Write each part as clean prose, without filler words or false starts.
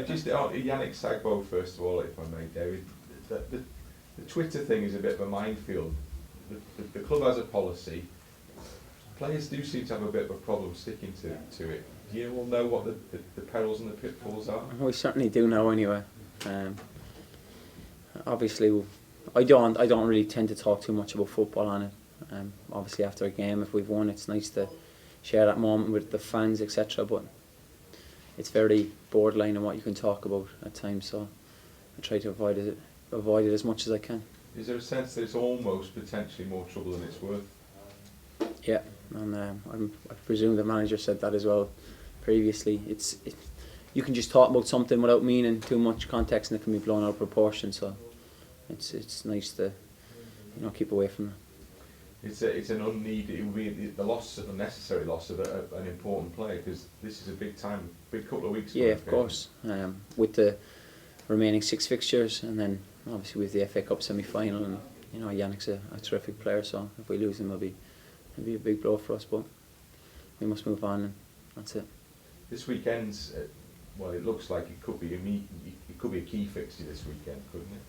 Just Yannick Sagbo, first of all, if I may, David. The Twitter thing is a bit of a minefield. The club has a policy. Players do seem to have a bit of a problem sticking to it. Do you all know what the perils and the pitfalls are? We certainly do now, anyway. Obviously, I don't really tend to talk too much about football on it. Obviously, after a game, if we've won, it's nice to share that moment with the fans, etc. But it's very borderline on what you can talk about at times. So I try to avoid it as much as I can. Is there a sense that it's almost potentially more trouble than it's worth? Yeah, and I presume the manager said that as well previously. You can just talk about something without meaning too much context, and it can be blown out of proportion. So it's nice to keep away from that. It's an unneeded, the loss, an unnecessary loss of an important player, because this is a big couple of weeks. Yeah, of course. With the remaining 6 fixtures, and then obviously with the FA Cup semi-final, and Yannick's a terrific player. So if we lose him, it'll be a big blow for us. But we must move on, and that's it. This weekend's, it looks like it could be a key fixture this weekend, couldn't it?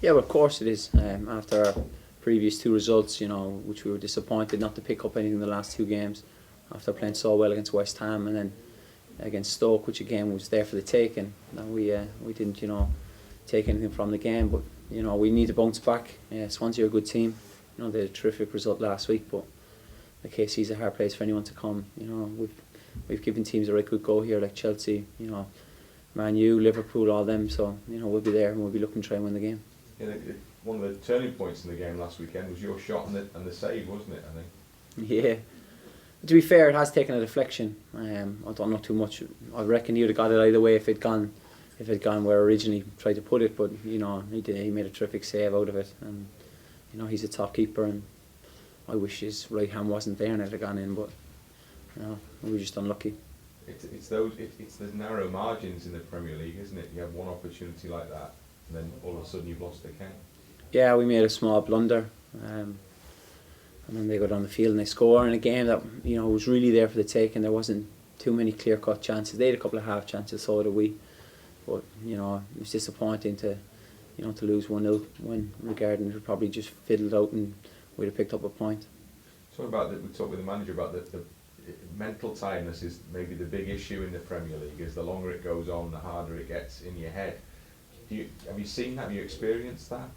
Yeah, well, of course it is. After our previous 2 results, which we were disappointed not to pick up anything in the last 2 games, after playing so well against West Ham and then against Stoke, which again was there for the taking. And we didn't, take anything from the game, but we need to bounce back. Swansea are a good team. They had a terrific result last week, but the KC's a hard place for anyone to come. We've given teams a right good go here, like Chelsea, Man U, Liverpool, all them. So we'll be there and we'll be looking to try and win the game. Yeah, one of the turning points in the game last weekend was your shot and the save, wasn't it? I think. Yeah. To be fair, it has taken a deflection. I don't know too much. I reckon he would have got it either way if it'd gone where I originally tried to put it. But he did. He made a terrific save out of it, and he's a top keeper. And I wish his right hand wasn't there and it had gone in, but we were just unlucky. It's those narrow margins in the Premier League, isn't it? You have one opportunity like that, and then all of a sudden you've lost the count. Yeah, we made a small blunder, and then they go down the field and they score in a game that was really there for the taking. There wasn't too many clear-cut chances. They had a couple of half chances, so did we. But it was disappointing to lose 1-0 when regarding it probably just fiddled out and we'd have picked up a point. We talked with the manager about the mental tiredness is maybe the big issue in the Premier League. As the longer it goes on, the harder it gets in your head. Have you seen that? Have you experienced that?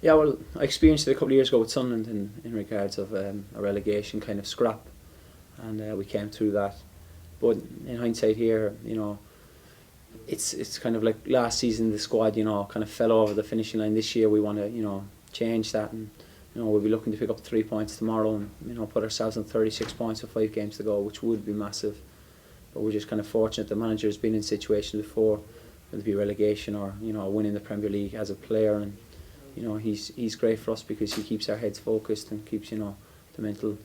Yeah, well, I experienced it a couple of years ago with Sunderland in regards of a relegation kind of scrap, and we came through that. But in hindsight here, it's kind of like last season the squad, kind of fell over the finishing line. This year we want to, change that, and we'll be looking to pick up 3 points tomorrow and put ourselves on 36 points with 5 games to go, which would be massive. But we're just kind of fortunate the manager has been in situations before, whether it be relegation or winning the Premier League as a player, and he's great for us because he keeps our heads focused and keeps the mental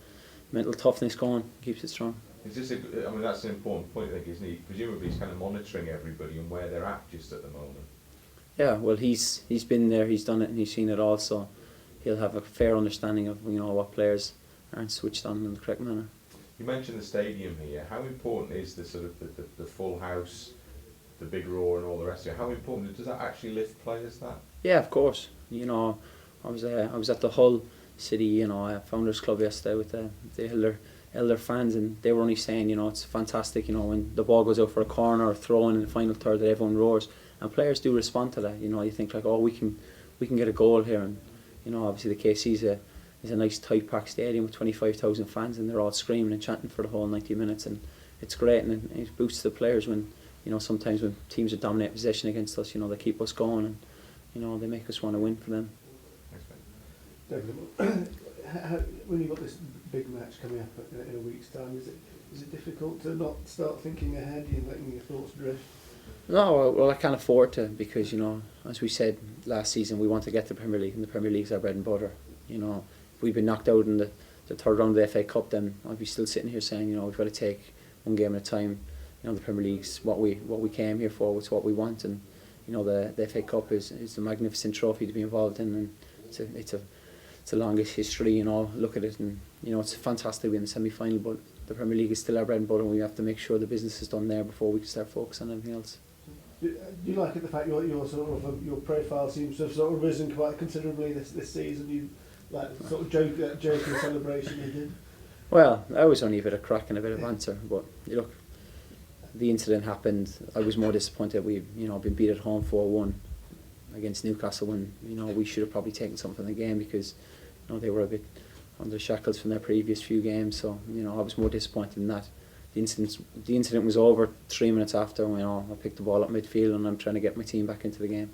toughness going, keeps it strong. Is this that's an important point, I think, isn't he? Presumably he's kind of monitoring everybody and where they're at just at the moment. Yeah, well, he's been there, he's done it, and he's seen it all, so he'll have a fair understanding of what players aren't switched on in the correct manner. You mentioned the stadium here. How important is the sort of the full house, the big roar, and all the rest of it? How important does that actually lift players? That? Yeah, of course. I was at the Hull City Founders Club yesterday with the elder fans, and they were only saying it's fantastic when the ball goes out for a corner or throw in the final third that everyone roars, and players do respond to that. You think like, oh, we can get a goal here, and obviously the KC is a nice tight packed stadium with 25,000 fans, and they're all screaming and chanting for the whole 90 minutes, and it's great, and it boosts the players when sometimes when teams are dominate possession against us, they keep us going, and they make us want to win for them. David, when you've got this big match coming up in a week's time, is it difficult to not start thinking ahead and letting your thoughts drift? No, well, I can't afford to, because as we said last season, we want to get to the Premier League, and the Premier League's our bread and butter. If we've been knocked out in the third round of the FA Cup, then I'd be still sitting here saying we've got to take one game at a time. The Premier League's what we came here for. It's what we want, and the FA Cup is a magnificent trophy to be involved in, and it's the longest history. Look at it, and it's fantastic to be in the semi-final, but the Premier League is still our bread and butter, and we have to make sure the business is done there before we can start focusing on anything else. Do you like it, the fact your sort of your profile seems to have sort of risen quite considerably this season? You like sort of joking celebration you did. Well, I was only a bit of crack and a bit of banter, but look, the incident happened. I was more disappointed we been beat at home 4-1 against Newcastle when we should have probably taken something from the game, because they were a bit under shackles from their previous few games. So I was more disappointed in that. The incident was over 3 minutes after. I picked the ball up midfield and I'm trying to get my team back into the game.